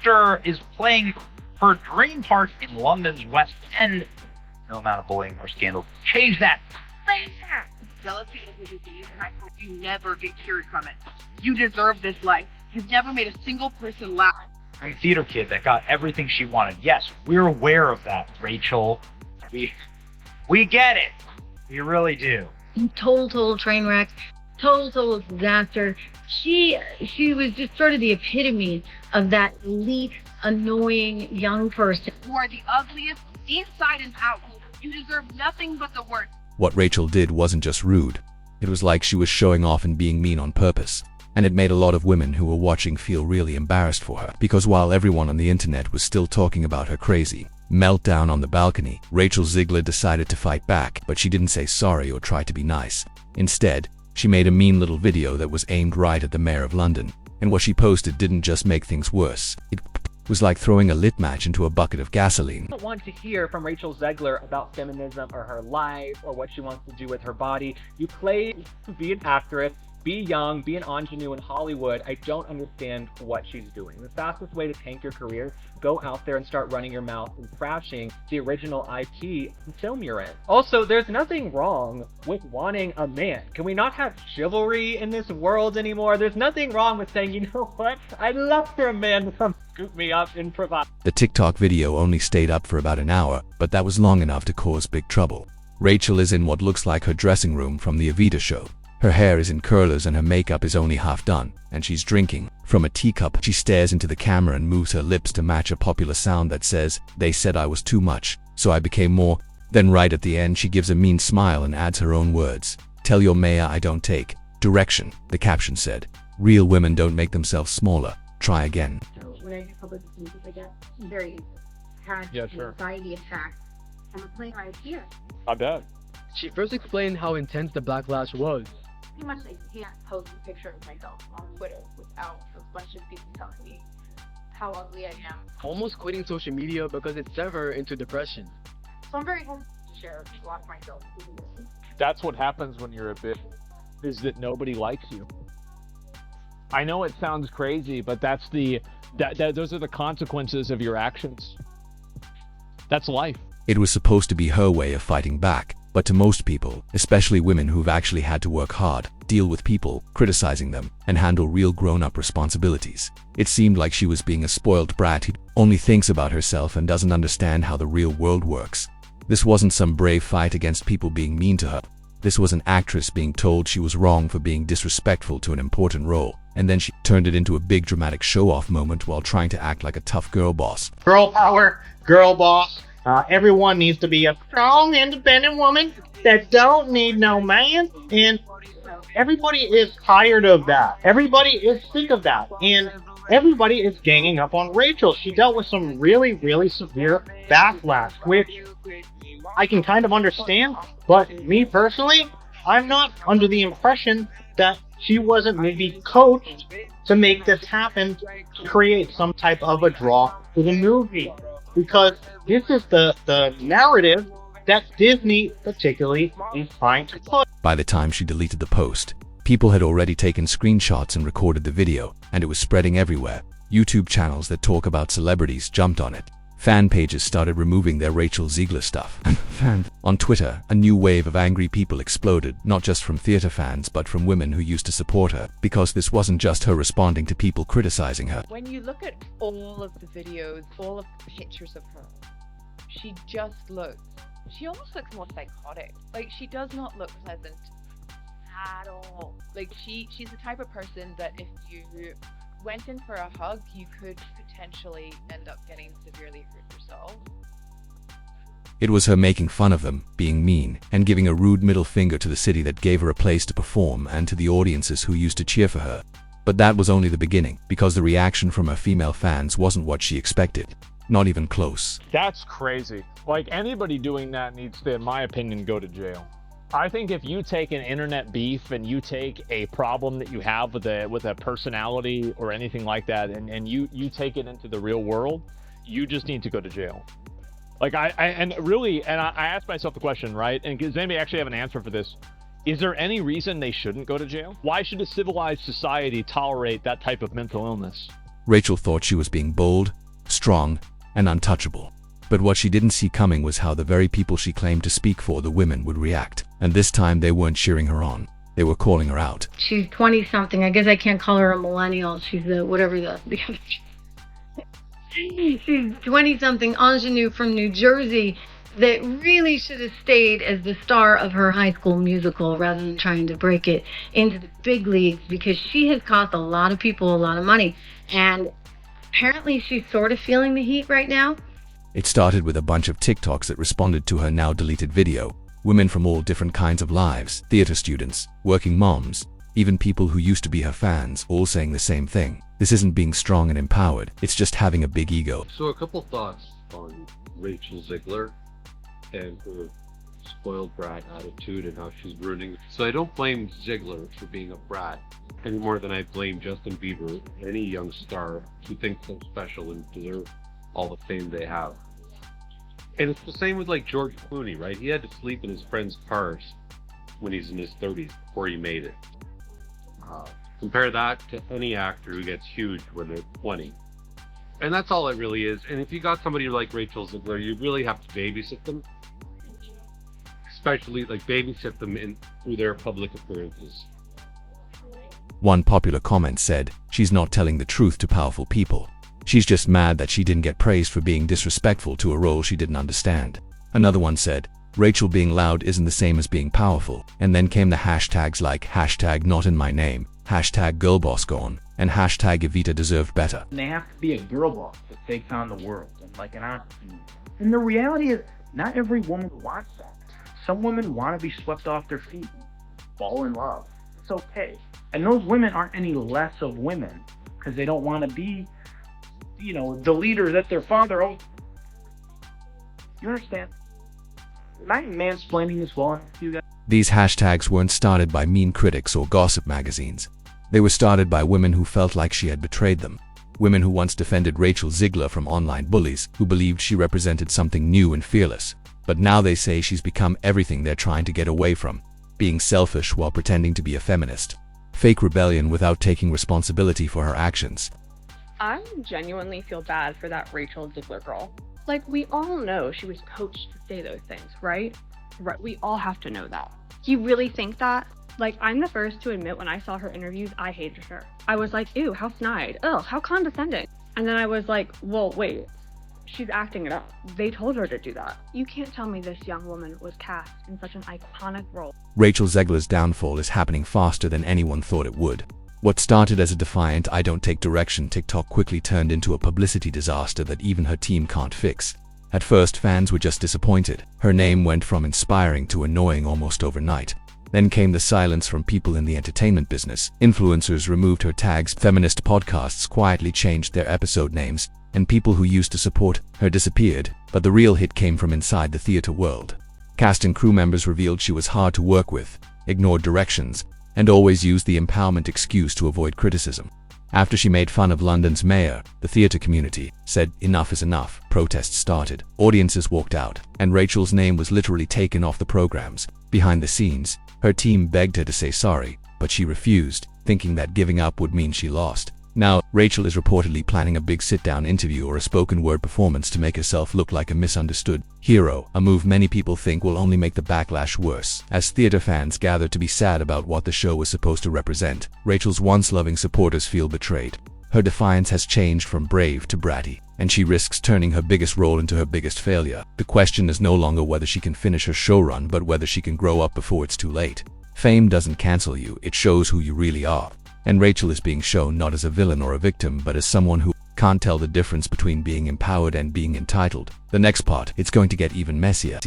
actor is playing her dream part in London's West End. No amount of bullying or scandal change that. Jealousy is a disease, and I hope you never get cured from it. You deserve this life. You've never made a single person laugh. I'm a theater kid that got everything she wanted. Yes, we're aware of that, Rachel. We get it. We really do. Total train wreck. Total disaster. She was just sort of the epitome of that elite, annoying young person. You are the ugliest, inside and out. You deserve nothing but the worst. What Rachel did wasn't just rude. It was like she was showing off and being mean on purpose. And it made a lot of women who were watching feel really embarrassed for her. Because while everyone on the internet was still talking about her crazy meltdown on the balcony, Rachel Zegler decided to fight back, but she didn't say sorry or try to be nice. Instead, she made a mean little video that was aimed right at the mayor of London. And what she posted didn't just make things worse. It was like throwing a lit match into a bucket of gasoline. I don't want to hear from Rachel Zegler about feminism or her life or what she wants to do with her body. You play to be an actress, be young, be an ingenue in Hollywood. I don't understand what she's doing. The fastest way to tank your career, go out there and start running your mouth and trashing the original IP film you're in. Also, there's nothing wrong with wanting a man. Can we not have chivalry in this world anymore? There's nothing wrong with saying, you know what? I'd love for a man to come scoop me up and provide. The TikTok video only stayed up for about an hour, but that was long enough to cause big trouble. Rachel is in what looks like her dressing room from the Evita show. Her hair is in curlers and her makeup is only half done, and she's drinking from a teacup. She stares into the camera and moves her lips to match a popular sound that says, "They said I was too much, so I became more." Then right at the end, she gives a mean smile and adds her own words. "Tell your mayor I don't take direction." The caption said, "Real women don't make themselves smaller. Try again." So when I do public speeches, I get very had anxiety attacks. I'm playing my idea. I bet. She first explained how intense the backlash was. Pretty much I can't post a picture of myself on Twitter without a bunch of people telling me how ugly I am. Almost quitting social media because it sent her into depression. So I'm very hesitant to share a lot of myself. That's what happens when you're a bitch, is that nobody likes you. I know it sounds crazy, but that's those are the consequences of your actions. That's life. It was supposed to be her way of fighting back, but to most people, especially women who've actually had to work hard, deal with people criticizing them, and handle real grown-up responsibilities, it seemed like she was being a spoiled brat who only thinks about herself and doesn't understand how the real world works. This wasn't some brave fight against people being mean to her. This was an actress being told she was wrong for being disrespectful to an important role, and then she turned it into a big dramatic show-off moment while trying to act like a tough girl boss. Girl power, girl boss. Everyone needs to be a strong, independent woman that don't need no man. And everybody is tired of that. Everybody is sick of that. And everybody is ganging up on Rachel. She dealt with some really, really severe backlash, which I can kind of understand. But me personally, I'm not under the impression that she wasn't maybe coached to make this happen, to create some type of a draw for the movie. Because this is the narrative that Disney particularly is trying to put. By the time she deleted the post, people had already taken screenshots and recorded the video, and it was spreading everywhere. YouTube channels that talk about celebrities jumped on it. Fan pages started removing their Rachel Zegler stuff. On Twitter, a new wave of angry people exploded, not just from theater fans, but from women who used to support her, because this wasn't just her responding to people criticizing her. When you look at all of the videos, all of the pictures of her, she almost looks more psychotic. Like, she does not look pleasant at all. Like, she's the type of person that if you went in for a hug, you could potentially end up getting severely hurt yourself. It was her making fun of them, being mean, and giving a rude middle finger to the city that gave her a place to perform and to the audiences who used to cheer for her. But that was only the beginning, because the reaction from her female fans wasn't what she expected. Not even close. That's crazy. Like, anybody doing that needs to, in my opinion, go to jail. I think if you take an internet beef and you take a problem that you have with a personality or anything like that, and you take it into the real world, you just need to go to jail. Like, I asked myself the question, right? And does anybody actually have an answer for this? Is there any reason they shouldn't go to jail? Why should a civilized society tolerate that type of mental illness? Rachel thought she was being bold, strong, and untouchable. But what she didn't see coming was how the very people she claimed to speak for, the women, would react. And this time they weren't cheering her on. They were calling her out. She's 20-something. I guess I can't call her a millennial. She's she's 20-something ingenue from New Jersey that really should have stayed as the star of her high school musical rather than trying to break it into the big leagues, because she has cost a lot of people a lot of money. And apparently she's sort of feeling the heat right now. It started with a bunch of TikToks that responded to her now deleted video. Women from all different kinds of lives, theater students, working moms, even people who used to be her fans, all saying the same thing. This isn't being strong and empowered, it's just having a big ego. So a couple thoughts on Rachel Zegler and her spoiled brat attitude and how she's ruining. So I don't blame Zegler for being a brat any more than I blame Justin Bieber, any young star who thinks they're special and deserve all the fame they have. And it's the same with like George Clooney, right? He had to sleep in his friends' cars when he's in his 30s before he made it. Compare that to any actor who gets huge when they're 20. And that's all it really is. And if you got somebody like Rachel Zegler, you really have to babysit them. Especially like babysit them through their public appearances. One popular comment said, "She's not telling the truth to powerful people. She's just mad that she didn't get praised for being disrespectful to a role she didn't understand." Another one said, "Rachel being loud isn't the same as being powerful." And then came the hashtags like #NotInMyName, #GirlBossGone, and #Evita deserved better. And they have to be a girl boss to take on the world and like an entrepreneur. And the reality is, not every woman wants that. Some women want to be swept off their feet, fall in love. It's okay. And those women aren't any less of women because they don't want to be, the leader that their father owed. You understand? Am I mansplaining this well enough to you guys? These hashtags weren't started by mean critics or gossip magazines. They were started by women who felt like she had betrayed them. Women who once defended Rachel Zegler from online bullies, who believed she represented something new and fearless. But now they say she's become everything they're trying to get away from, being selfish while pretending to be a feminist. Fake rebellion without taking responsibility for her actions. I genuinely feel bad for that Rachel Zegler girl. Like, we all know she was coached to say those things, right? Right, we all have to know that. You really think that? Like, I'm the first to admit when I saw her interviews, I hated her. I was like, ew, how snide. Ugh, how condescending. And then I was like, well, wait, she's acting it up. They told her to do that. You can't tell me this young woman was cast in such an iconic role. Rachel Zegler's downfall is happening faster than anyone thought it would. What started as a defiant "I don't take direction" TikTok quickly turned into a publicity disaster that even her team can't fix. At first, fans were just disappointed. Her name went from inspiring to annoying almost overnight. Then came the silence from people in the entertainment business. Influencers removed her tags, feminist podcasts quietly changed their episode names, and people who used to support her disappeared. But the real hit came from inside the theater world. Cast and crew members revealed she was hard to work with, ignored directions, and always used the empowerment excuse to avoid criticism. After she made fun of London's mayor, the theater community said enough is enough. Protests started, audiences walked out, and Rachel's name was literally taken off the programs. Behind the scenes, her team begged her to say sorry, but she refused, thinking that giving up would mean she lost. Now, Rachel is reportedly planning a big sit-down interview or a spoken word performance to make herself look like a misunderstood hero, a move many people think will only make the backlash worse. As theater fans gather to be sad about what the show was supposed to represent, Rachel's once loving supporters feel betrayed. Her defiance has changed from brave to bratty, and she risks turning her biggest role into her biggest failure. The question is no longer whether she can finish her show run, but whether she can grow up before it's too late. Fame doesn't cancel you, it shows who you really are. And Rachel is being shown not as a villain or a victim, but as someone who can't tell the difference between being empowered and being entitled. The next part, it's going to get even messier.